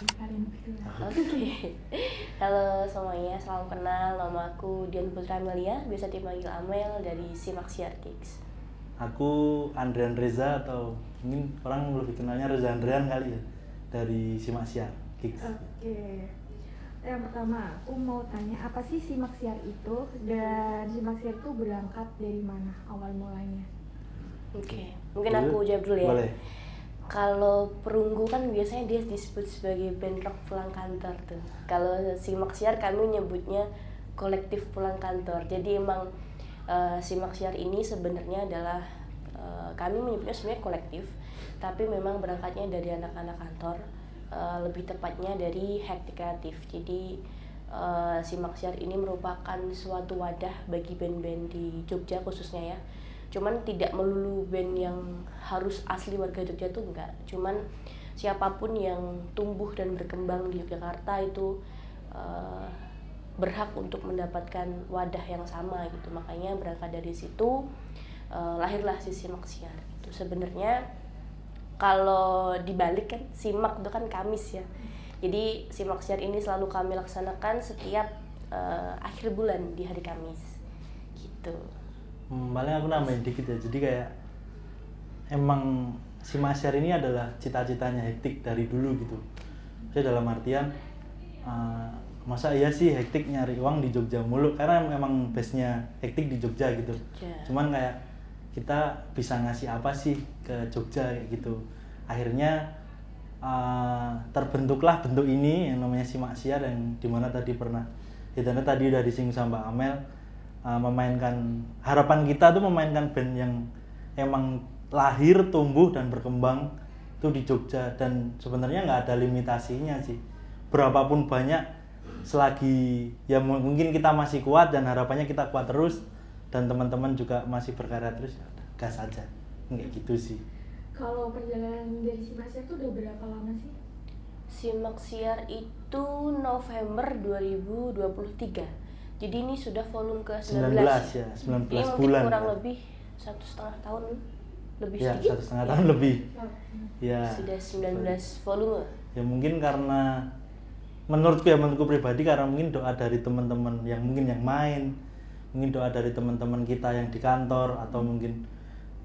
Oke. Halo semuanya, salam kenal. Nama aku Dian Putra Amelia, biasa dipanggil Amel dari Simaksiar Kicks. Aku Andrian Reza atau mungkin orang lebih kenalnya Reza Andrian kali ya, dari Simaksiar Kicks. Oke. Yang pertama, aku mau tanya apa sih Simaksiar itu dan Simaksiar itu berangkat dari mana awal mulanya? Oke, mungkin aku jawab dulu ya. Boleh. Kalau perunggu kan biasanya dia disebut sebagai band rock pulang kantor tuh. Kalau Simaksiar kami nyebutnya kolektif pulang kantor. Jadi emang Simaksiar ini sebenarnya adalah kami menyebutnya sebenarnya kolektif, tapi memang berangkatnya dari anak-anak kantor, lebih tepatnya dari Hektik Kreatif. Jadi Simaksiar ini merupakan suatu wadah bagi band-band di Jogja khususnya ya. Cuman tidak melulu band yang harus asli warga Jogja tuh enggak. Cuman siapapun yang tumbuh dan berkembang di Yogyakarta itu berhak untuk mendapatkan wadah yang sama gitu. Makanya berangkat dari situ lahirlah si Simaksiar. Itu sebenarnya kalau dibalik kan Simak itu kan Kamis ya. Jadi Simaksiar ini selalu kami laksanakan setiap akhir bulan di hari Kamis gitu. Paling aku nambahin dikit ya, jadi kayak emang Simaksiar ini adalah cita-citanya Hektik dari dulu gitu. Jadi dalam artian masa iya sih Hektik nyari uang di Jogja mulu, karena memang base-nya Hektik di Jogja gitu. Cuman kayak kita bisa ngasih apa sih ke Jogja kayak gitu. Akhirnya terbentuklah bentuk ini yang namanya Simaksiar, yang dimana tadi pernah tadi udah disinggung sama Mbak Amel, memainkan, harapan kita tuh memainkan band yang emang lahir, tumbuh dan berkembang itu di Jogja, dan sebenarnya nggak ada limitasinya sih. Berapapun banyak, selagi ya mungkin kita masih kuat dan harapannya kita kuat terus dan teman-teman juga masih berkarya terus, ya udah, gas aja. Kayak gitu sih. Kalau perjalanan dari Simaksiar itu udah berapa lama sih? Simaksiar itu November 2023. Jadi ini sudah volume ke-19 ya, 19 ini bulan. Kurang ya. lebih 1,5 tahun lebih ya, sedikit. 1,5 tahun lebih. Ya. Sudah 19 volume. Ya mungkin karena menurutku pribadi, karena mungkin doa dari teman-teman yang mungkin yang main, mungkin doa dari teman-teman kita yang di kantor, atau mungkin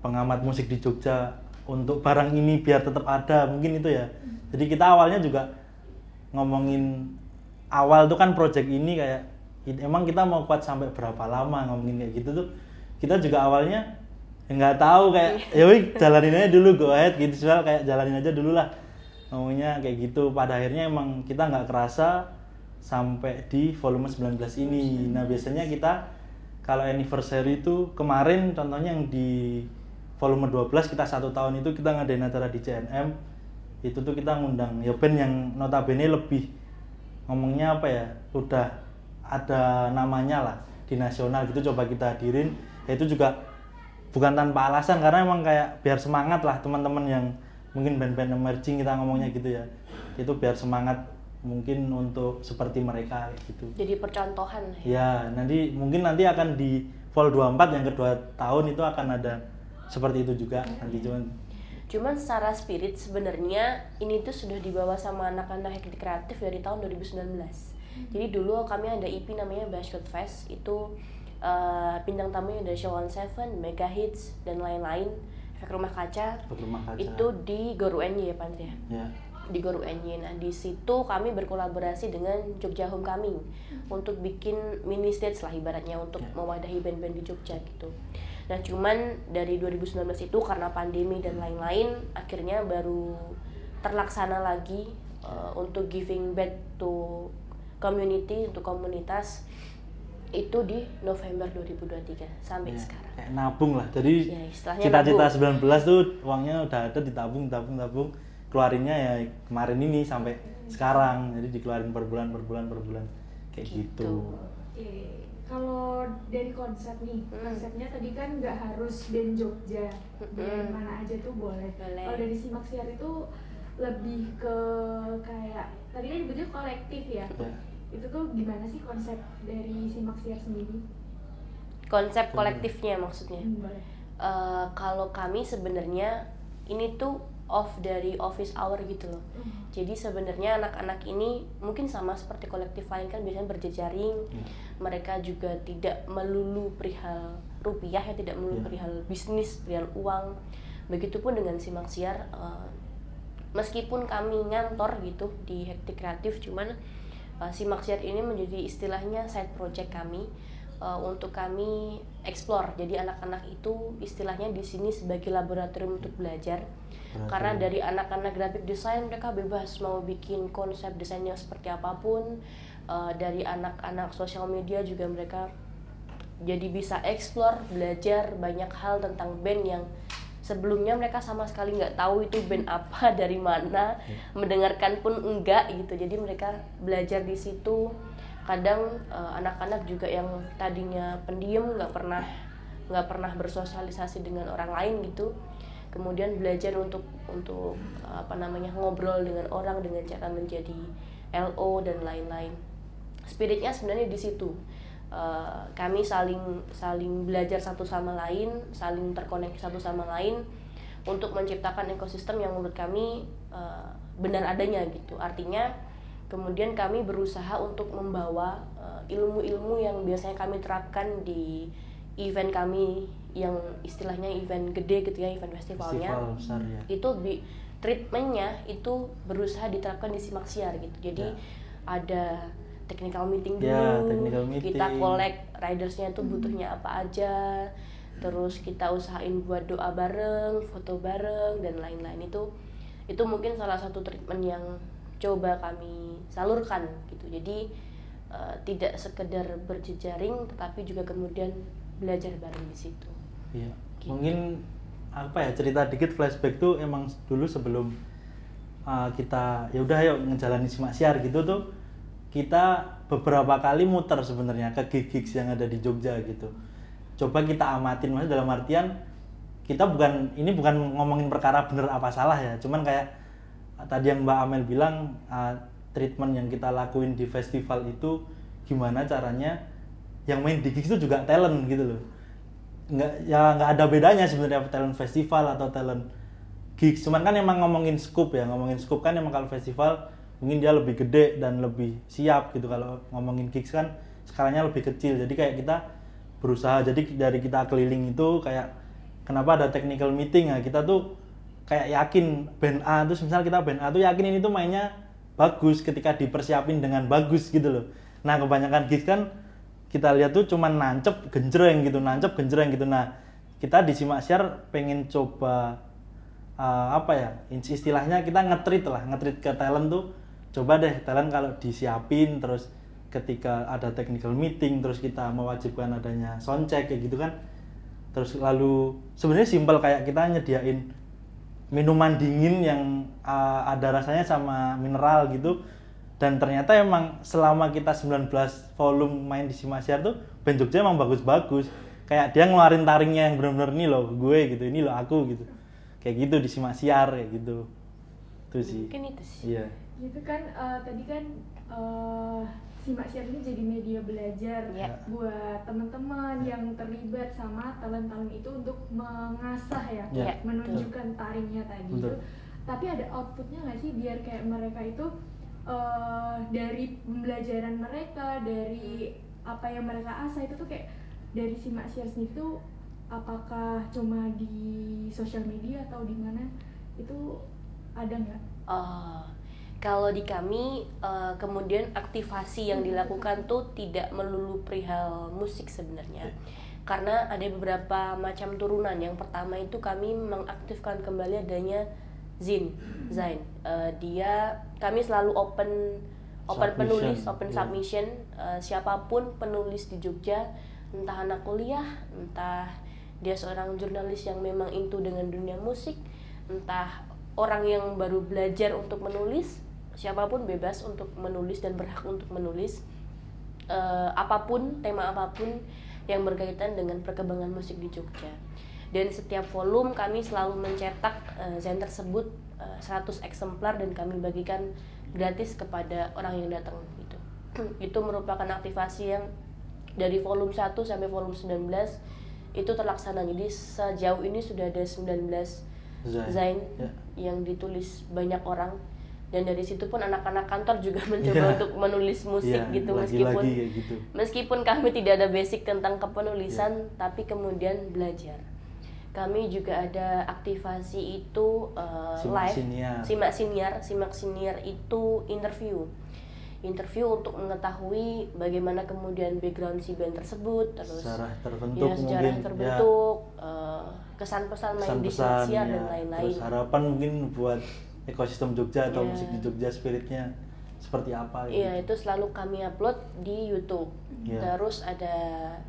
pengamat musik di Jogja untuk barang ini biar tetap ada, mungkin itu ya. Jadi kita awalnya juga ngomongin awal tuh kan project ini kayak emang kita mau kuat sampai berapa lama, ngomongin kayak gitu tuh. Kita juga awalnya nggak tahu, kayak ya wih jalanin aja dulu, go ahead gitu, soal kayak jalanin aja dulu lah ngomongnya kayak gitu. Pada akhirnya emang kita nggak kerasa sampai di volume 19 ini. Nah biasanya kita kalau anniversary itu kemarin contohnya yang di volume 12 kita 1 tahun itu kita ngadain acara di CNM. Itu tuh kita ngundang ya band yang notabene lebih ngomongnya apa ya, udah ada namanya lah di nasional gitu, coba kita hadirin. Ya itu juga bukan tanpa alasan, karena emang kayak biar semangat lah teman-teman yang mungkin band-band emerging, kita ngomongnya gitu ya, itu biar semangat mungkin untuk seperti mereka gitu. Jadi percontohan ya. Nanti akan di Vol 24 yang kedua tahun itu akan ada seperti itu juga nanti. Cuman secara spirit sebenarnya ini tuh sudah dibawa sama anak-anak Hektik Kreatif dari tahun 2019. Jadi dulu kami ada EP namanya Basket Fest, itu bintang tamunya ada Show on Seven, Mega Hits dan lain-lain, Efek Rumah Kaca. Itu di Gor UNY ya Pak ya. Di Gor UNY. Nah di situ kami berkolaborasi dengan Jogja Homecoming untuk bikin mini stage lah ibaratnya, untuk mewadahi band-band di Jogja gitu. Nah cuman dari 2019 itu karena pandemi dan lain-lain, akhirnya baru terlaksana lagi untuk giving back to community, untuk komunitas, itu di November 2023 sampai sekarang. Kayak nabung lah. Jadi cita-cita 19 tuh uangnya udah ada, ditabung, keluarinnya ya kemarin ini sampai sekarang. Jadi dikeluarin per bulan kayak gitu. Oke. Kalau dari konsep nih, konsepnya tadi kan nggak harus band Jogja, band mana aja tuh boleh. Kalau dari Simaksiar itu lebih ke kayak tadi kan nyebutnya kolektif ya. Itu tuh gimana sih konsep dari Simaksiar sendiri? Konsep kolektifnya maksudnya? Kalau kami sebenarnya ini tuh off dari office hour gitu loh. Jadi sebenarnya anak-anak ini mungkin sama seperti kolektif lain kan biasanya berjejaring. Mereka juga tidak melulu perihal rupiah ya, tidak melulu perihal bisnis, perihal uang. Begitupun dengan Simak Siar, meskipun kami ngantor gitu di Hektik Kreatif, cuman Simak Siar ini menjadi istilahnya side project kami untuk kami explore. Jadi anak-anak itu istilahnya di sini sebagai laboratorium untuk belajar. Karena dari anak-anak graphic design mereka bebas mau bikin konsep desainnya seperti apapun. Dari anak-anak sosial media juga mereka jadi bisa explore, belajar banyak hal tentang band yang sebelumnya mereka sama sekali nggak tahu itu band apa, dari mana, mendengarkan pun enggak gitu. Jadi mereka belajar di situ. Kadang anak-anak juga yang tadinya pendiam, nggak pernah bersosialisasi dengan orang lain gitu, kemudian belajar untuk ngobrol dengan orang dengan cara menjadi LO dan lain-lain. Spiritnya sebenarnya di situ. Kami saling belajar satu sama lain, saling terkoneksi satu sama lain untuk menciptakan ekosistem yang menurut kami benar adanya gitu. Artinya kemudian kami berusaha untuk membawa ilmu-ilmu yang biasanya kami terapkan di event kami yang istilahnya event gede gitu ya, event festivalnya. Festival besar, ya. Itu treatmentnya itu berusaha diterapkan di Simak Siar gitu. Jadi ada technical meeting dulu, kita collect ridersnya tuh butuhnya apa aja, terus kita usahain buat doa bareng, foto bareng dan lain-lain. Itu mungkin salah satu treatment yang coba kami salurkan gitu. Jadi tidak sekedar berjejaring tetapi juga kemudian belajar bareng di situ. Iya. Gitu. Mungkin cerita dikit flashback tuh emang dulu sebelum kita ya udah yuk ngejalanin Simak Siar gitu tuh, kita beberapa kali muter sebenarnya ke gigs yang ada di Jogja gitu. Coba kita amatin, maksudnya dalam artian kita bukan ngomongin perkara bener apa salah ya, cuman kayak tadi yang Mbak Amel bilang, treatment yang kita lakuin di festival itu gimana caranya yang main di gigs itu juga talent gitu loh. Nggak ada bedanya sebenarnya talent festival atau talent gigs, cuman kan emang ngomongin scope kan emang kalau festival mungkin dia lebih gede dan lebih siap gitu. Kalau ngomongin gigs kan skalanya lebih kecil, jadi kayak kita berusaha, jadi dari kita keliling itu kayak kenapa ada technical meeting ya, kita tuh kayak yakin band A tuh, misal kita band A tuh yakin ini tuh mainnya bagus ketika dipersiapin dengan bagus gitu loh. Nah kebanyakan gigs kan kita lihat tuh cuman nancep genjreng gitu. Nah kita di Simak Siar pengen coba istilahnya kita nge-treat ke talent tuh. Coba deh talent kalau disiapin, terus ketika ada technical meeting terus kita mewajibkan adanya soundcheck kayak gitu kan. Terus lalu sebenarnya simpel kayak kita nyediain minuman dingin yang ada rasanya sama mineral gitu. Dan ternyata emang selama kita 19 volume main di Simak Siar tuh band Jogja emang bagus-bagus. Kayak dia ngeluarin taringnya yang bener-bener nih loh gue gitu, ini loh aku gitu. Kayak gitu di Simak Siar kayak gitu. Itu sih. Mungkin itu sih. Iya. Gitu kan tadi kan Simak Siar ini jadi media belajar buat teman-teman yang terlibat sama talent-talent itu untuk mengasah menunjukkan taringnya tadi itu. Tapi ada outputnya nggak sih biar kayak mereka itu dari pembelajaran mereka, dari apa yang mereka asah itu tuh kayak dari Simak Siar sendiri tuh apakah cuma di sosial media atau di mana itu ada nggak? Kalau di kami kemudian aktivasi yang dilakukan tuh tidak melulu perihal musik sebenarnya, karena ada beberapa macam turunan. Yang pertama itu kami mengaktifkan kembali adanya Zain. Kami selalu open penulis, open submission. Siapapun penulis di Jogja, entah anak kuliah, entah dia seorang jurnalis yang memang into dengan dunia musik, entah orang yang baru belajar untuk menulis, siapapun bebas untuk menulis dan berhak untuk menulis apapun, tema apapun yang berkaitan dengan perkembangan musik di Jogja. Dan setiap volume kami selalu mencetak Zain tersebut 100 eksemplar dan kami bagikan gratis kepada orang yang datang gitu. Itu merupakan aktivasi yang dari volume 1 sampai volume 19 itu terlaksana. Jadi sejauh ini sudah ada 19 Zain Ya. yang ditulis banyak orang, dan dari situ pun anak-anak kantor juga mencoba untuk menulis musik Iya, gitu, lagi-lagi kayak gitu. meskipun kami tidak ada basic tentang kepenulisan, tapi kemudian belajar. Kami juga ada aktivasi itu Simak live, siniar. simak siniar itu interview untuk mengetahui bagaimana kemudian background si band tersebut, terus Sejarah terbentuk sejarah mungkin, terbentuk, kesan-pesan main di simak siar dan ya. lain-lain. Terus harapan mungkin buat ekosistem Jogja atau Iya. musik di Jogja spiritnya seperti apa gitu. Iya, itu selalu kami upload di YouTube. Iya. Terus ada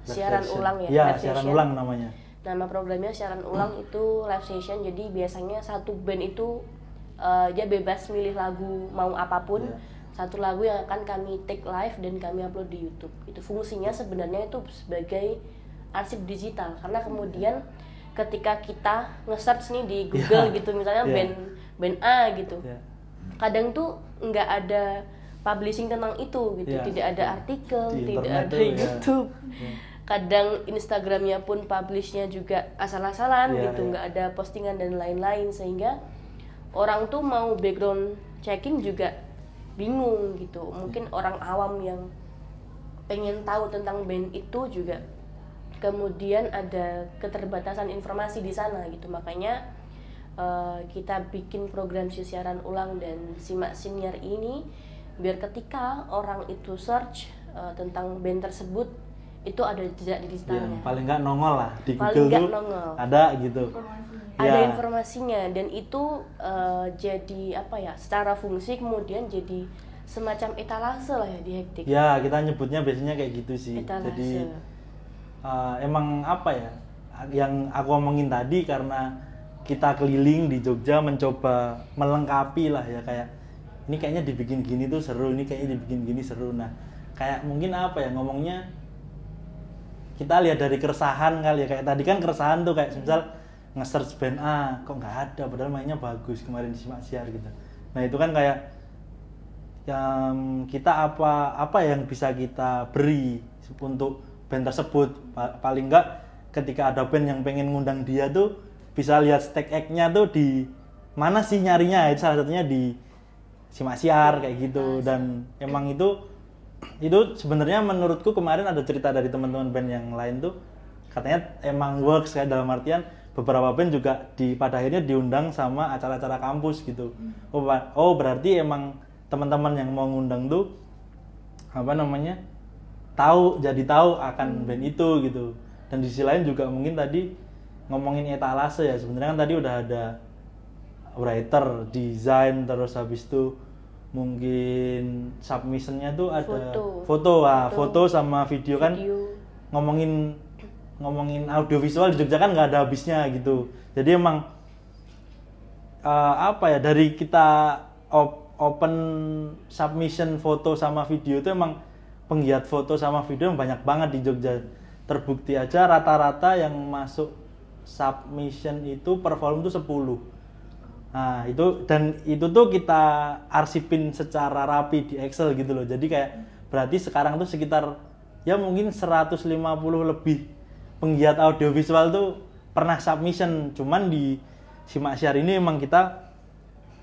Live siaran session. ulang ya, Iya, live siaran session. ulang namanya. Nama programnya siaran ulang itu live session. Jadi biasanya satu band itu dia bebas milih lagu mau apapun. Iya. Satu lagu yang akan kami take live dan kami upload di YouTube. Itu fungsinya sebenarnya itu sebagai arsip digital, karena kemudian ketika kita nge-search nih di Google Iya. gitu, misalnya Iya. band A gitu. Iya. Kadang tuh nggak ada publishing tentang itu gitu, Iya. tidak ada artikel, Di tidak internet ada tuh, ya. YouTube. Iya. Kadang Instagramnya pun publishnya juga asal-asalan Iya, gitu, iya. nggak ada postingan dan lain-lain, sehingga orang tuh mau background checking juga bingung gitu. Mungkin orang awam yang pengen tahu tentang band itu juga kemudian ada keterbatasan informasi di sana gitu. Makanya kita bikin program siaran ulang dan simak siniar ini biar ketika orang itu search tentang band tersebut itu ada jejak digitalnya. Paling nggak nongol lah di Paling Google nggak tuh nongol. ada gitu. Informasinya. Ada Ya. informasinya, dan itu jadi apa ya, secara fungsi kemudian jadi semacam etalase lah ya di Hektik. Ya, kita nyebutnya biasanya kayak gitu sih. Etalase. Jadi emang apa ya, yang aku omongin tadi, karena kita keliling di Jogja mencoba melengkapi lah ya, kayak ini kayaknya dibikin gini tuh seru, ini kayaknya dibikin gini seru. Nah, kayak mungkin apa ya ngomongnya, kita lihat dari keresahan kali ya, kayak tadi kan keresahan tuh kayak misal nge-search band A kok nggak ada padahal mainnya bagus kemarin di Simak Siar gitu. Nah, itu kan kayak yang kita apa yang bisa kita beri untuk band tersebut. Paling enggak ketika ada band yang pengen ngundang dia tuh bisa lihat stack egg-nya tuh di mana sih nyarinya. Itu salah satunya di Simak Siar kayak gitu. Dan emang itu sebenarnya menurutku kemarin ada cerita dari teman-teman band yang lain tuh katanya emang works, kayak dalam artian beberapa band juga pada akhirnya diundang sama acara-acara kampus gitu. Oh berarti emang teman-teman yang mau ngundang tuh apa namanya jadi tahu akan band itu gitu. Dan di sisi lain juga mungkin tadi ngomongin etalase ya, sebenarnya kan tadi udah ada writer, desain, terus habis itu mungkin submissionnya tuh ada foto sama video kan. Ngomongin audiovisual di Jogja kan nggak ada habisnya gitu. Jadi emang apa ya, dari kita open submission foto sama video itu emang penggiat foto sama video banyak banget di Jogja. Terbukti aja rata-rata yang masuk submission itu per volume tuh 10. Nah, itu tuh kita arsipin secara rapi di Excel gitu loh. Jadi kayak berarti sekarang tuh sekitar ya mungkin 150 lebih penggiat audiovisual tuh pernah submission. Cuman di Simak Siar ini emang kita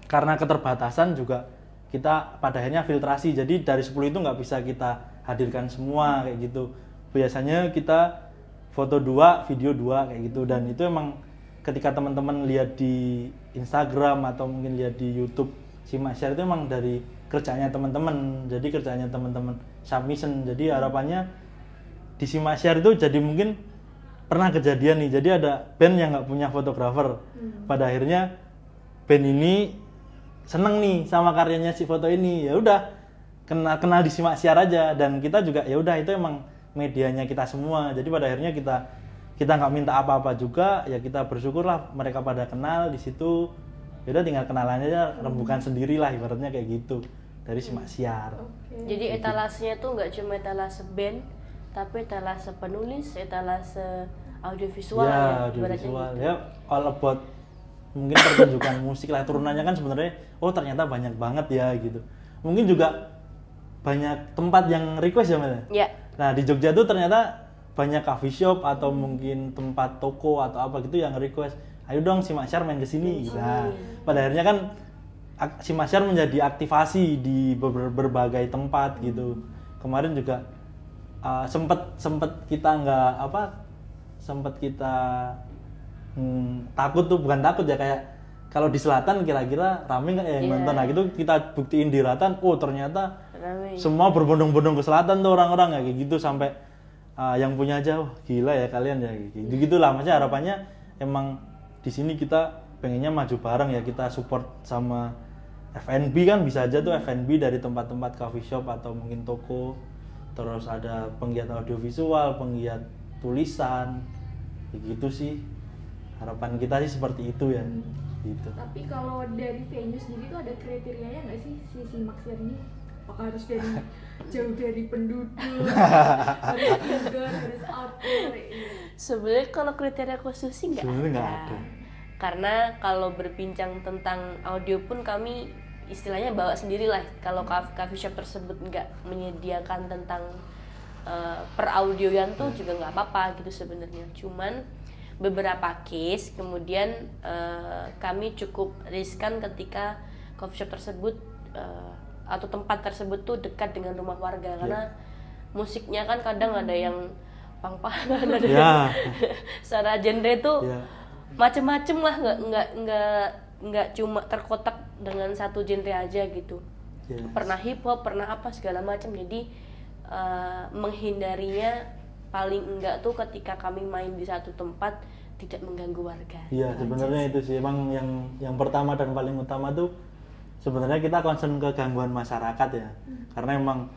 karena keterbatasan juga kita pada akhirnya filtrasi. Jadi dari 10 itu nggak bisa kita hadirkan semua kayak gitu. Biasanya kita foto 2, video 2 kayak gitu. Dan itu emang ketika teman-teman lihat di Instagram atau mungkin lihat di YouTube Simak Siar itu emang dari kerjanya teman-teman. Jadi kerjanya teman-teman submission. Jadi harapannya di Simak Siar itu jadi mungkin pernah kejadian nih. Jadi ada band yang nggak punya fotografer. Pada akhirnya band ini seneng nih sama karyanya si foto ini. Ya udah kenal di Simak Siar aja, dan kita juga ya udah itu emang medianya kita semua. Jadi pada akhirnya kita nggak minta apa-apa juga, ya kita bersyukurlah mereka pada kenal di situ. Ya udah tinggal kenalannya aja, rembukan sendiri lah ibaratnya kayak gitu dari Simak Siar. Jadi etalasenya tuh nggak cuma etalase band, tapi etalase penulis, etalase audiovisual ya, audiovisual gitu. Ya all about mungkin pertunjukan musik lah, turunannya kan sebenarnya ternyata banyak banget ya gitu. Mungkin juga banyak tempat yang request ya Mel. Ya. Nah di Jogja tuh ternyata banyak coffee shop atau mungkin tempat toko atau apa gitu yang request, ayo dong si Masyar main ke sini. Nah, pada akhirnya kan si Masyar menjadi aktivasi di berbagai tempat gitu. Kemarin juga sempet kita takut tuh, bukan takut ya, kayak kalau di selatan kira-kira rame nggak ya yang nonton. Nah gitu kita buktiin di selatan, oh ternyata rame. Semua berbondong-bondong ke selatan tuh orang-orang ya, kayak gitu sampai yang punya aja, wah gila ya kalian ya, gitu gitulah. Maksudnya harapannya emang di sini kita pengennya maju bareng ya, kita support sama F&B kan, bisa aja tuh F&B dari tempat-tempat coffee shop atau mungkin toko, terus ada penggiat audiovisual, penggiat tulisan, kayak gitu sih. Harapan kita sih seperti itu ya. Gitu. Tapi kalau dari venue sendiri tuh ada kriterianya nggak sih si Maxiar ini? Apakah harus dari jauh dari penduduk, harus indoor, harus outdoor? Sebenarnya kalau kriteria khusus sih nggak ada. Karena kalau berbincang tentang audio pun kami istilahnya bawa sendiri lah. Kalau coffee shop tersebut nggak menyediakan tentang peraudioan tuh juga nggak apa-apa gitu sebenarnya. Cuman beberapa case kemudian kami cukup riskan ketika coffee shop tersebut atau tempat tersebut tuh dekat dengan rumah warga, karena musiknya kan kadang ada yang pang-pangan, ada yang secara genre tuh macem-macem lah, nggak cuma terkotak dengan satu genre aja gitu. Pernah hip hop, pernah apa segala macam. Jadi menghindarinya paling enggak tuh ketika kami main di satu tempat tidak mengganggu warga. Iya, sebenarnya itu sih emang yang pertama dan paling utama tuh sebenarnya kita concern ke gangguan masyarakat ya. Karena emang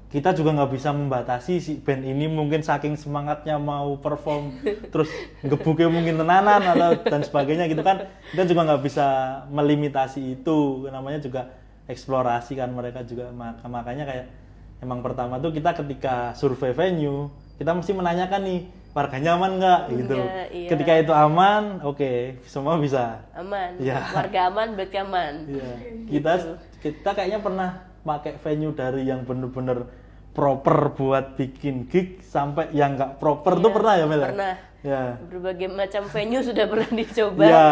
kita juga nggak bisa membatasi si band ini mungkin saking semangatnya mau perform terus gebuknya mungkin tenanan atau dan sebagainya gitu kan. Kita juga nggak bisa melimitasi itu, namanya juga eksplorasi kan mereka juga. Makanya kayak emang pertama tuh kita ketika survei venue kita mesti menanyakan nih warganya aman nggak gitu. Iya. Ketika itu aman, oke, semua bisa aman. Ya. Warga aman berarti aman. Iya. Gitu. Kita kayaknya pernah pakai venue dari yang bener-bener proper buat bikin gig sampai yang nggak proper tuh pernah ya Mel? Pernah. Ya. Berbagai macam venue sudah pernah dicoba. Ya.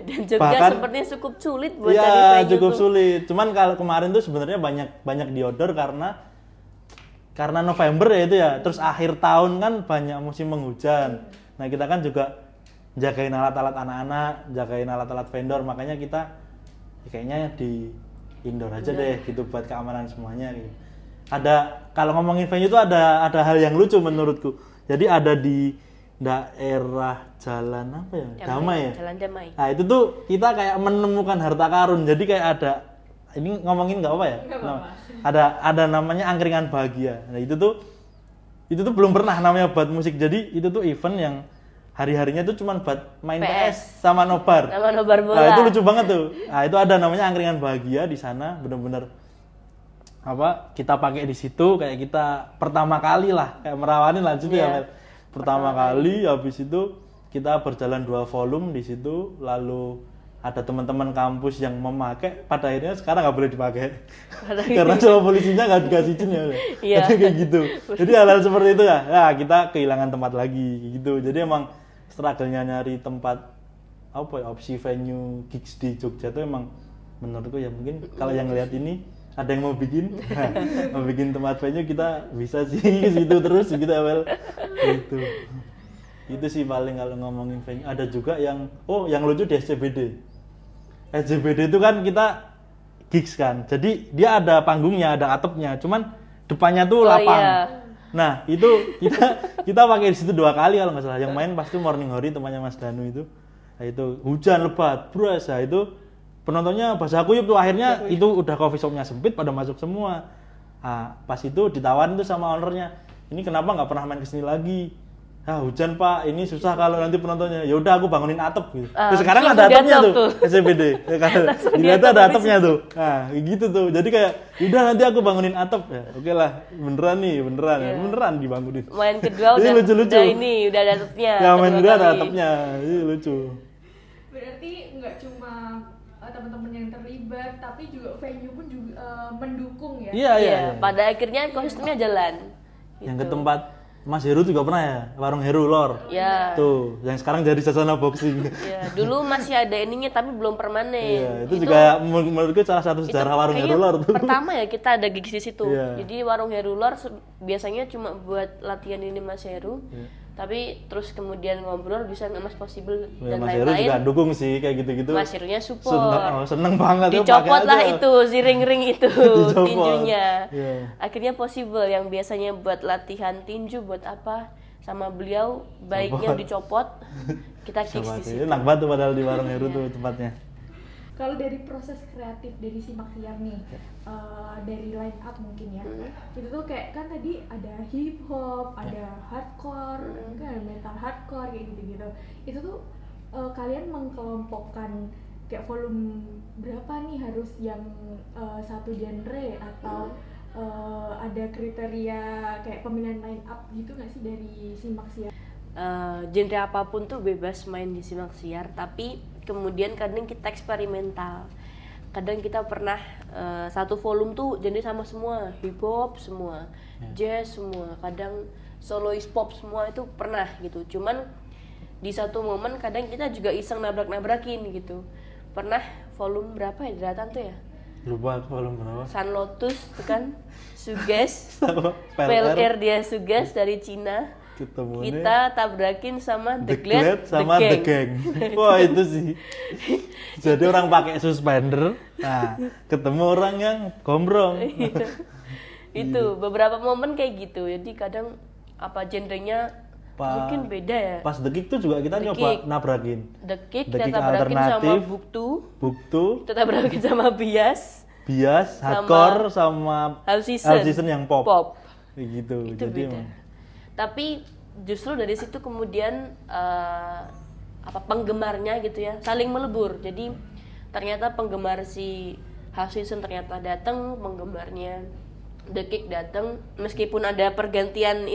Dan Jogja Bahkan, sepertinya cukup sulit buat cari ya, venue cukup tuh. sulit. Cuman kalau kemarin tuh sebenarnya banyak diorder karena November ya itu ya. Terus akhir tahun kan banyak musim penghujan. Nah, kita kan juga jagain alat-alat anak-anak, jagain alat-alat vendor, makanya kita kayaknya di indoor aja deh gitu buat keamanan semuanya gitu. Kalau ngomongin venue itu ada hal yang lucu menurutku. Jadi ada di daerah Jalan apa ya? Damai ya? Jalan Damai. Nah, itu tuh kita kayak menemukan harta karun. Jadi kayak ada, ini ngomongin nggak apa ya? Nggak apa-apa. Ada namanya angkringan bahagia. Nah, itu tuh belum pernah namanya buat musik. Jadi itu tuh event yang hari-harinya tuh cuma buat main PS sama nobar. Sama nobar bola. Nah, itu lucu banget tuh. Nah, itu ada namanya angkringan bahagia di sana, bener-bener kita pakai di situ kayak kita pertama kali lah, kayak merawanin lah situ ya. Pertama kali, habis itu kita berjalan 2 volume di situ, lalu ada teman-teman kampus yang memakai, pada akhirnya sekarang nggak boleh dipakai karena sama polisinya nggak dikasih izin ya. Iya. Kayak gitu. Jadi hal-hal seperti itu ya. Nah, kita kehilangan tempat lagi gitu. Jadi emang struggle-nya nyari tempat opsi venue gigs di Jogja itu emang menurutku ya mungkin kalau yang ngeliat ini ada yang mau bikin tempat venue, kita bisa sih situ terus gitu awal gitu. Itu sih paling kalau ngomongin venue. Ada juga yang lucu di SCBD itu kan kita gigs kan, jadi dia ada panggungnya, ada atapnya, cuman depannya tuh lapang. Iya. Nah itu kita pakai di situ 2 kali kalau nggak salah. Yang main pasti Morning Glory temannya Mas Danu itu. Nah, itu hujan lebat, bros. Nah, itu penontonnya basah kuyup tuh, akhirnya itu udah coffee shopnya sempit pada masuk semua. Nah, pas itu ditawarin tuh sama ownernya, ini kenapa nggak pernah main kesini lagi? Hujan pak, ini susah kalau nanti penontonnya. Ya udah aku bangunin atap gitu. Terus sekarang ada atapnya tuh, SCBD. Dilihat ada atapnya tuh. Nah, gitu tuh. Jadi kayak, udah nanti aku bangunin atap ya. Oke lah, beneran beneran dibangunin. Main kedua udah lucu-lucu. Udah ada atapnya. Ya main kedua ada atapnya, ini lucu. Berarti nggak cuma teman-teman yang terlibat, tapi juga venue pun juga mendukung ya. Iya. Pada akhirnya ekosistemnya jalan. Yang ke tempat Mas Heru juga pernah ya, warung Heru Lor. Ya. Tuh, yang sekarang jadi Sasana Boxing. Ya, dulu masih ada ininya tapi belum permanen. Iya, itu juga menurutku salah satu sejarah warung Heru Lor tuh. Pertama ya kita ada gigs di situ. Iya. Jadi warung Heru Lor biasanya cuma buat latihan ini Mas Heru. Iya. Tapi terus kemudian ngobrol bisa nggak Mas Possible Ya, dan Mas Heru lain-lain. juga dukung sih kayak gitu-gitu. Mas Herunya support. Seneng banget. Dicopot pakai lah aja. itu si ring-ring itu Dicopot. tinjunya. Iya. Akhirnya Possible yang biasanya buat latihan tinju buat apa sama beliau baiknya dicopot. Kita kicks di situ. Enak banget tuh padahal di warung Heru tuh tempatnya. Kalau dari proses kreatif dari Simak Siar nih, dari line up mungkin ya, itu tuh kayak kan tadi ada hip hop, ada hardcore, kan ada metal hardcore kayak gitu-gitu. Itu tuh kalian mengkelompokkan kayak volume berapa nih harus yang satu genre atau ada kriteria kayak pemilihan line up gitu nggak sih dari Simak Siar? Genre apapun tuh bebas main di Simak Siar, tapi kemudian kadang kita eksperimental. Kadang kita pernah satu volume tuh genre sama semua, hip hop semua, jazz semua, kadang soloist pop semua itu pernah gitu. Cuman di satu momen kadang kita juga iseng nabrak-nabrakin gitu. Pernah volume berapa ya Dratan tuh ya? Lupa volume berapa. Sun Lotus tuh kan, Suges, Sama PLR dia Suges dari Cina. Kita tabrakin sama The Glad sama The Gang. Wah itu sih. Jadi orang pakai suspender, nah ketemu orang yang gombrong. Itu beberapa momen kayak gitu. Jadi kadang apa genrenya mungkin beda ya. Pas The Kick tuh juga kita nyoba nabrakin. The Kick kita tabrakin sama Buktu. Kita tabrakin sama Bias, hardcore sama Half Season yang pop. Kayak gitu. Itu jadi beda. Tapi justru dari situ kemudian penggemarnya gitu ya saling melebur. Jadi ternyata penggemar si Half Season ternyata datang, penggemarnya The Kick datang, meskipun ada pergantian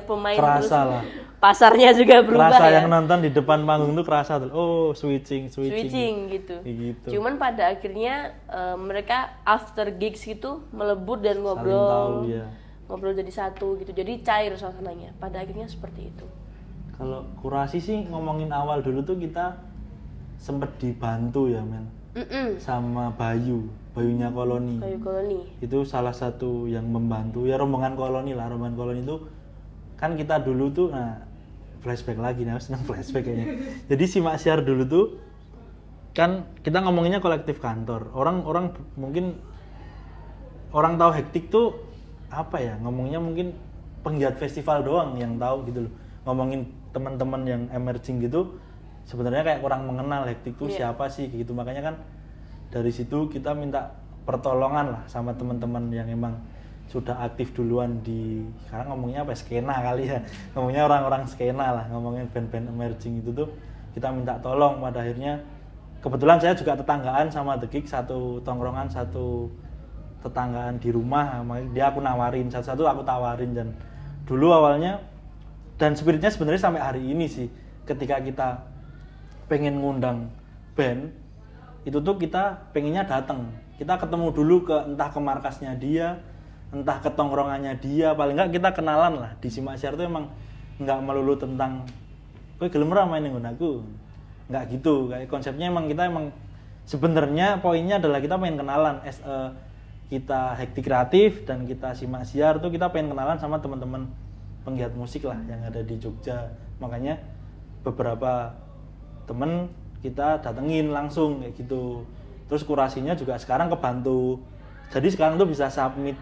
pemain terus lah. Pasarnya juga berubah. Kerasa ya. yang nonton di depan panggung tuh kerasa tuh, oh switching gitu. Cuman pada akhirnya mereka after gigs gitu melebur dan ngobrol. Ngobrol jadi satu gitu, jadi cair suasananya. Pada akhirnya seperti itu. Kalau kurasi sih ngomongin awal dulu tuh kita sempet dibantu ya men, sama Bayunya Koloni. Bayu Koloni. Itu salah satu yang membantu ya rombongan Koloni lah. Rombongan Koloni itu kan kita dulu tuh, nah flashback lagi nih, senang flashback kayaknya. Jadi Simak Siar dulu tuh kan kita ngomonginnya kolektif kantor. Orang mungkin orang tahu Hektik tuh apa ya, ngomongnya mungkin penggiat festival doang yang tahu gitu loh. Ngomongin teman-teman yang emerging gitu sebenarnya kayak kurang mengenal Hektik tuh siapa sih gitu. Makanya kan dari situ kita minta pertolongan lah sama teman-teman yang emang sudah aktif duluan di, sekarang ngomongnya apa, skena kali ya, ngomongnya orang-orang skena lah, ngomongin band-band emerging itu tuh kita minta tolong. Pada akhirnya kebetulan saya juga tetanggaan sama The Kick, satu tongkrongan, satu tetanggaan di rumah, dia aku nawarin, satu-satu aku tawarin. Dan dulu awalnya, dan spiritnya sebenarnya sampai hari ini sih, ketika kita pengen ngundang band itu tuh kita pengennya datang, kita ketemu dulu entah ke markasnya dia, entah ke tongkrongannya dia, paling nggak kita kenalan lah. Di Simak Siar tuh emang nggak melulu tentang kowe gelem ra main nggon aku, nggak gitu. Kayak konsepnya kita sebenarnya poinnya adalah kita pengen kenalan. Kita Hektik Kreatif dan kita Simak Siar tuh kita pengen kenalan sama teman-teman penggiat musik lah yang ada di Jogja. Makanya beberapa temen kita datengin langsung kayak gitu. Terus kurasinya juga sekarang kebantu. Jadi sekarang tuh bisa submit,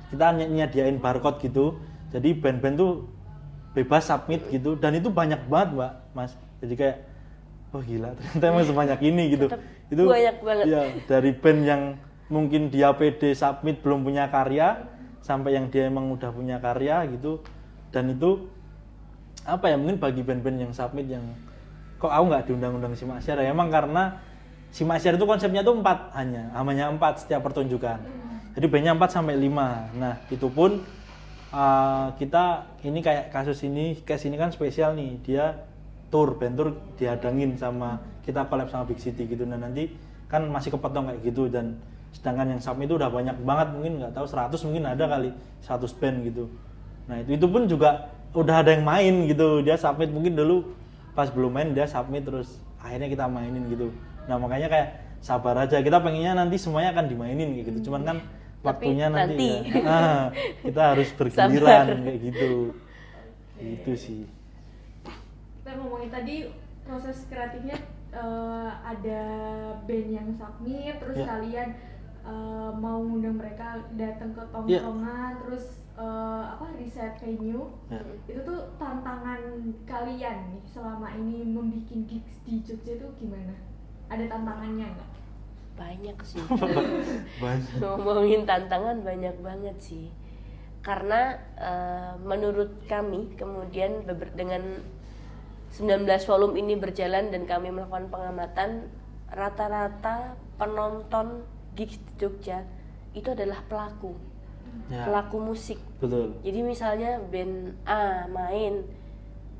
kita nyediain barcode gitu. Jadi band-band tuh bebas submit gitu, dan itu banyak banget Mbak, Mas. Jadi kayak oh gila, ternyata emang sebanyak ini gitu. Itu banyak banget. Ya, dari band yang mungkin dia PD submit belum punya karya sampai yang dia emang udah punya karya gitu. Dan itu apa ya, mungkin bagi band-band yang submit yang kok aku nggak diundang-undang Simak Siar ya, emang karena Simak Siar itu konsepnya tuh 4 hanya 4 setiap pertunjukan. Jadi bandnya 4 sampai 5. Nah, itu pun kita ini kayak case ini kan spesial nih. Dia band tour dihadangin sama, kita collab sama Big City gitu. Nah, nanti kan masih kepotong kayak gitu, dan sedangkan yang submit itu udah banyak banget, mungkin nggak tahu 100 mungkin ada kali 100 band gitu. Nah itu pun juga udah ada yang main gitu, dia submit, mungkin dulu pas belum main dia submit terus akhirnya kita mainin gitu. Nah makanya kayak sabar aja, kita pengennya nanti semuanya akan dimainin kayak gitu, cuman kan waktunya nanti. Ya, kita harus bergiliran kayak gitu. Itu sih. Kita ngomongin tadi proses kreatifnya, ada band yang submit, terus kalian mau ngundang mereka datang ke tongkrongan, terus riset venue. Itu tuh tantangan kalian nih selama ini membuat gigs di Jogja itu gimana? Ada tantangannya nggak? Banyak sih. Banyak. Ngomongin tantangan banyak banget sih. Karena menurut kami kemudian dengan 19 volume ini berjalan dan kami melakukan pengamatan, rata-rata penonton gigs di Jogja itu adalah pelaku musik. Betul. Jadi misalnya band A main,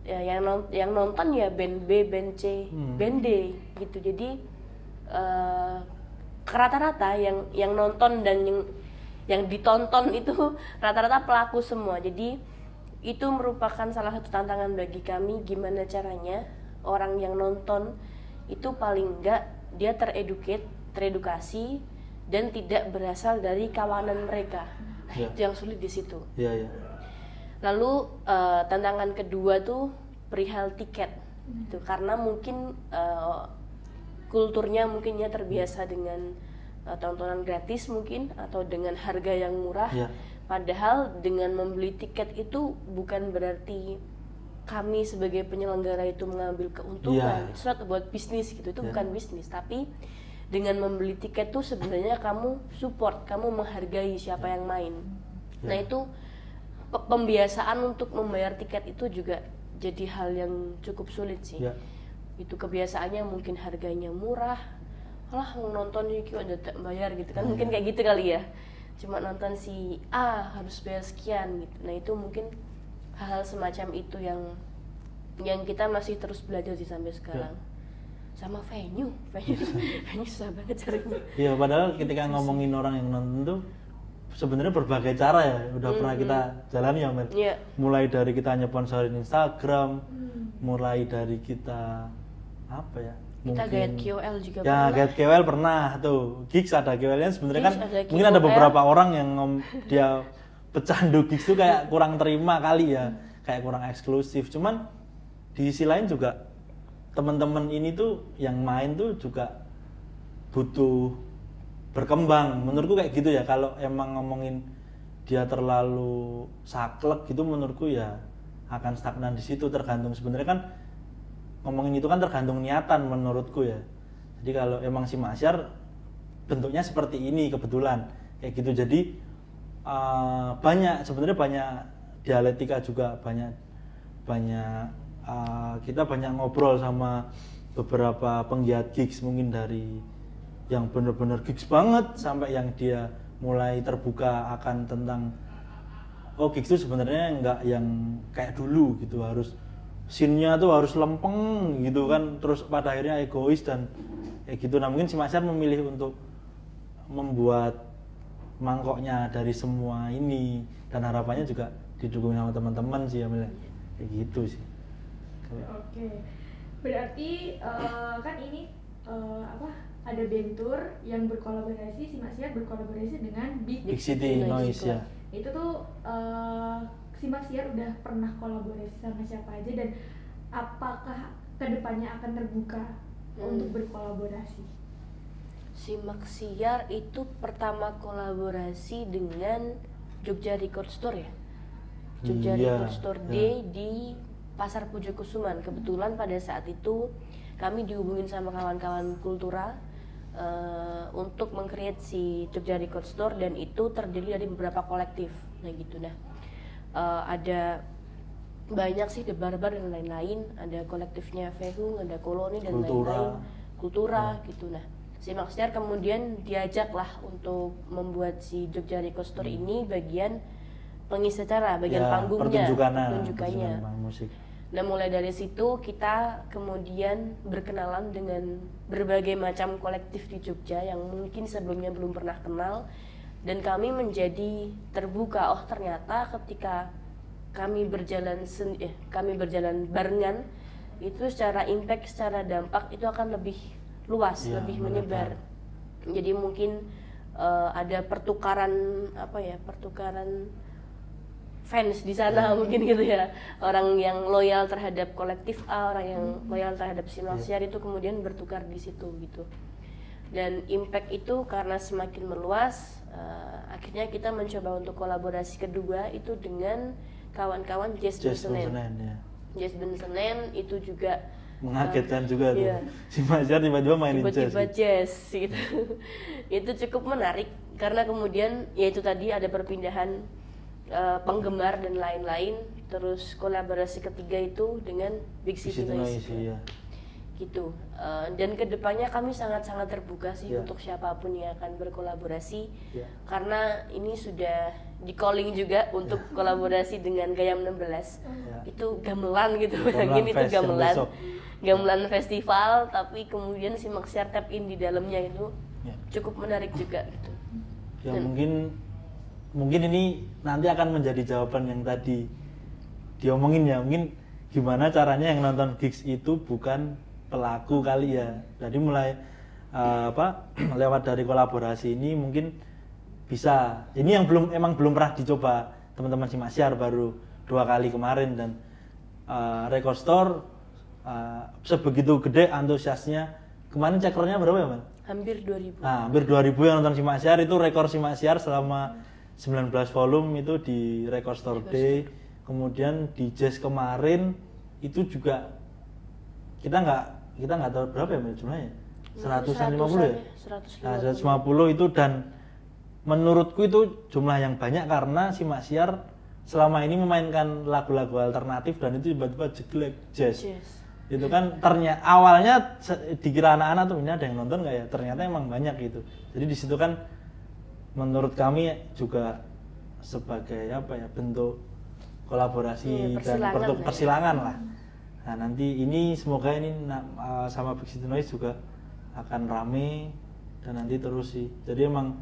ya, yang nonton ya band B, band C, band D gitu. Jadi rata-rata yang nonton dan yang ditonton itu rata-rata pelaku semua. Jadi itu merupakan salah satu tantangan bagi kami, gimana caranya orang yang nonton itu paling enggak dia teredukasi dan tidak berasal dari kawanan mereka. Nah, itu yang sulit di situ. Lalu tantangan kedua tuh perihal tiket. Itu karena mungkin kulturnya mungkinnya terbiasa dengan tontonan gratis mungkin atau dengan harga yang murah. Padahal dengan membeli tiket itu bukan berarti kami sebagai penyelenggara itu mengambil keuntungan. It's not about bisnis gitu, itu bukan bisnis. Tapi dengan membeli tiket tuh sebenarnya kamu support, kamu menghargai siapa yang main. Nah itu pembiasaan untuk membayar tiket itu juga jadi hal yang cukup sulit sih. Itu kebiasaannya mungkin harganya murah, alah mau nonton yuk udah bayar gitu kan, mungkin kayak gitu kali ya. Cuma nonton si A harus bayar sekian gitu. Nah itu mungkin hal-hal semacam itu yang kita masih terus belajar sih sampai sekarang. Sama venue susah banget caranya. Iya, padahal ketika ngomongin orang yang nonton tuh sebenarnya berbagai cara ya udah pernah kita jalani ya, Mel. Mulai dari kita nyeponsorin Instagram, mulai dari kita apa ya? Kita guide KOL juga pernah. Ya, guide KOL pernah tuh. Gigs ada KOL-nya sebenarnya kan mungkin ada beberapa orang yang dia pecandu gigs tuh kayak kurang terima kali ya, kayak kurang eksklusif. Cuman di sisi lain juga teman-teman ini tuh yang main tuh juga butuh berkembang. Menurutku kayak gitu ya. Kalau emang ngomongin dia terlalu saklek gitu, menurutku ya akan stagnan di situ. Tergantung sebenarnya kan ngomongin itu kan tergantung niatan menurutku ya. Jadi kalau emang si Masyar bentuknya seperti ini kebetulan kayak gitu, jadi sebenarnya banyak dialektika juga, kita banyak ngobrol sama beberapa penggiat gigs, mungkin dari yang benar-benar gigs banget sampai yang dia mulai terbuka akan tentang gigs itu sebenarnya nggak yang kayak dulu gitu, harus scene-nya tuh harus lempeng gitu kan, terus pada akhirnya egois dan kayak gitu. Nah mungkin si Masyar memilih untuk membuat mangkoknya dari semua ini dan harapannya juga didukung sama teman-teman sih ya, kayak gitu sih. Oke. Berarti kan ini ada bentur yang berkolaborasi, si Masyar berkolaborasi dengan Big City Noise ya. Itu tuh si Masyar udah pernah kolaborasi sama siapa aja dan apakah kedepannya akan terbuka untuk berkolaborasi? Si Masyar itu pertama kolaborasi dengan Jogja Record Store ya. Jogja Record Store Day di Pasar Pujokusuman. Kebetulan pada saat itu kami dihubungin sama kawan-kawan Kultura untuk meng-create si Jogja Record Store, dan itu terdiri dari beberapa kolektif. Nah gitu. Ada banyak sih, The Barbar dan lain-lain, ada kolektifnya Fehung, ada Koloni dan lain-lain, Kultura gitu. Nah si Masyar kemudian diajaklah untuk membuat si Jogja Record Store ini bagian pengisi acara, bagian panggungnya, pertunjukannya. Musik. Nah mulai dari situ kita kemudian berkenalan dengan berbagai macam kolektif di Jogja yang mungkin sebelumnya belum pernah kenal, dan kami menjadi terbuka. Oh ternyata ketika kami berjalan barengan itu secara impact, secara dampak itu akan lebih luas, Ya, lebih menyebar. Jadi mungkin ada pertukaran fans di sana mungkin gitu ya, orang yang loyal terhadap kolektif A, orang yang loyal terhadap Simak Siar itu kemudian bertukar di situ gitu. Dan impact itu karena semakin meluas, akhirnya kita mencoba untuk kolaborasi kedua itu dengan kawan-kawan Jazz Band Senen. Ya. Jazz Band Senen itu juga Mengagetkan juga tuh. iya. Simak Siar tiba-tiba mainin tiba-tiba jazz. gitu. Itu cukup menarik karena kemudian ya itu tadi ada perpindahan penggemar dan lain-lain, terus kolaborasi ketiga itu dengan Big City Noise ya. gitu. Dan kedepannya kami sangat-sangat terbuka sih Ya. untuk siapapun yang akan berkolaborasi, Ya. karena ini sudah di calling juga untuk kolaborasi dengan Gayam 16. Ya. Itu gamelan gitu, Gamelan bayangin itu Fest yang gamelan besok. gamelan festival, tapi kemudian Simak Siar tap in di dalamnya itu Ya. cukup menarik juga gitu. Ya mungkin ini nanti akan menjadi jawaban yang tadi diomongin ya, mungkin gimana caranya yang nonton gigs itu bukan pelaku kali ya. Jadi mulai lewat dari kolaborasi ini mungkin bisa. Ini yang emang belum pernah dicoba teman-teman Simak Siar, baru 2 kali kemarin, dan Record Store sebegitu gede antusiasnya. Kemarin cekernya berapa ya, Man? Hampir 2000. Nah, hampir 2000 yang nonton Simak Siar, itu rekor Simak Siar selama 19 volume itu di Record Store Day. Kemudian di Jazz kemarin itu juga kita nggak tahu berapa ya jumlahnya. 150 ya? 150. Nah, 150 itu, dan menurutku itu jumlah yang banyak karena Simak Siar selama ini memainkan lagu-lagu alternatif dan itu tiba-tiba jeglek jazz. Itu kan ternyata awalnya dikira anak-anak tuh ini ada yang nonton nggak ya, ternyata emang banyak gitu. Jadi di situ kan menurut kami juga sebagai bentuk kolaborasi dan bentuk persilangan lah. Nah nanti ini semoga ini sama Big City Noise juga akan rame dan nanti terus sih. Jadi emang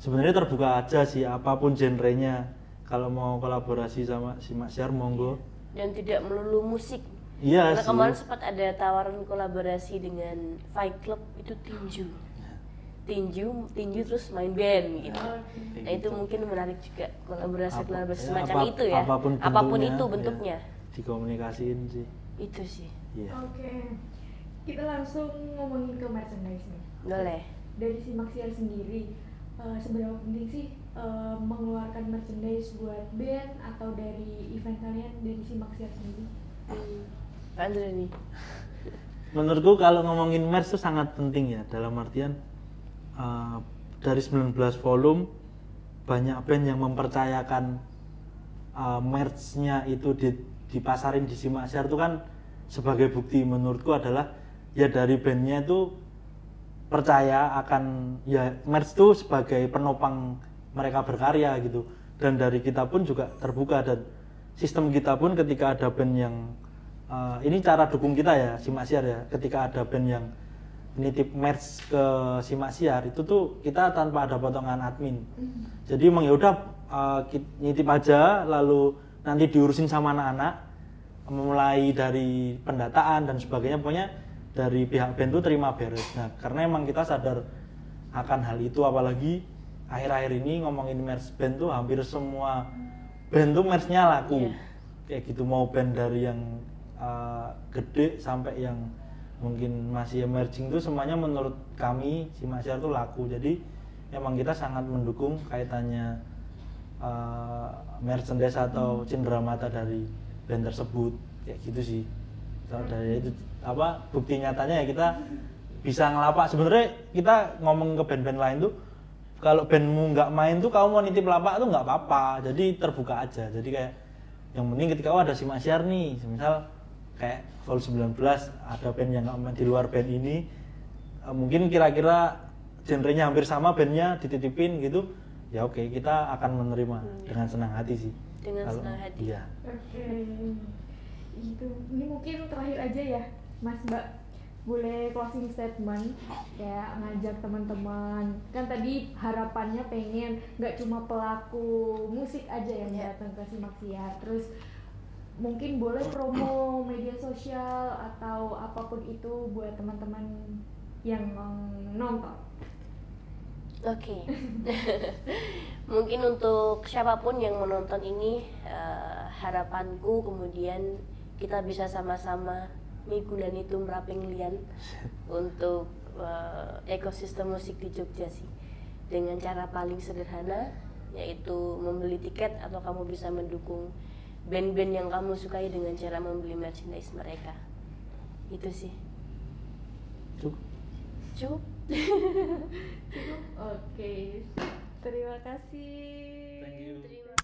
sebenarnya terbuka aja sih apapun genrenya, kalau mau kolaborasi sama Simak Siar monggo. Dan tidak melulu musik. Iya Karena sih. kemarin sempat ada tawaran kolaborasi dengan Fight Club itu tinju terus main band gitu. Nah itu mungkin menarik juga kolaborasi semacam itu ya. Apapun itu bentuknya. Ya, dikomunikasiin sih. Itu sih. Iya. Oke. Kita langsung ngomongin ke merchandise nih. Boleh. Dari Simak Siar sendiri, seberapa penting sih mengeluarkan merchandise buat band atau dari event kalian dari Simak Siar sendiri? Andre nih. Menurutku kalau ngomongin merch itu sangat penting ya, dalam artian dari 19 volume banyak band yang mempercayakan merch-nya itu dipasarin di Simak Siar itu kan sebagai bukti menurutku adalah ya dari bandnya itu percaya akan ya merch itu sebagai penopang mereka berkarya gitu, dan dari kita pun juga terbuka, dan sistem kita pun ketika ada band yang ini cara dukung kita ya Simak Siar ya, ketika ada band yang nitip merch ke Simak Siar itu tuh kita tanpa ada potongan admin. Jadi emang ya udah nitip aja, lalu nanti diurusin sama anak-anak mulai dari pendataan dan sebagainya, pokoknya dari pihak band tuh terima beres. Nah, karena emang kita sadar akan hal itu, apalagi akhir-akhir ini ngomongin merch band tuh hampir semua band tuh merch-nya laku. Kayak gitu, mau band dari yang gede sampai yang mungkin masih emerging tuh semuanya menurut kami Simak Siar tuh laku. Jadi emang kita sangat mendukung kaitannya merchandise atau cenderamata dari band tersebut, kayak gitu sih. Dari itu bukti nyatanya ya kita bisa ngelapak. Sebenarnya kita ngomong ke band-band lain tuh, kalau bandmu nggak main tuh kamu mau nitip lapak tuh nggak apa-apa, jadi terbuka aja. Jadi kayak yang penting ketika ada Simak Siar nih, misal kayak Vol 19 ada band yang nggak main di luar band ini, mungkin kira-kira genrenya hampir sama bandnya dititipin gitu, ya oke, kita akan menerima dengan senang hati sih. Dengan senang hati. Iya. Oke. Gitu. Ini mungkin terakhir aja ya Mas Mbak, boleh closing statement kayak ngajak teman-teman, kan tadi harapannya pengen nggak cuma pelaku musik aja yang datang ke Simak Siar, terus mungkin boleh promo media sosial atau apapun itu buat teman-teman yang nonton. Oke. Mungkin untuk siapapun yang menonton ini, harapanku kemudian kita bisa sama-sama migunan itu meraping lian untuk ekosistem musik di Jogja sih, dengan cara paling sederhana yaitu membeli tiket, atau kamu bisa mendukung band-band yang kamu sukai dengan cara membeli merchandise mereka. Itu sih. Cukup. Oke, terima kasih. Thank you. Terima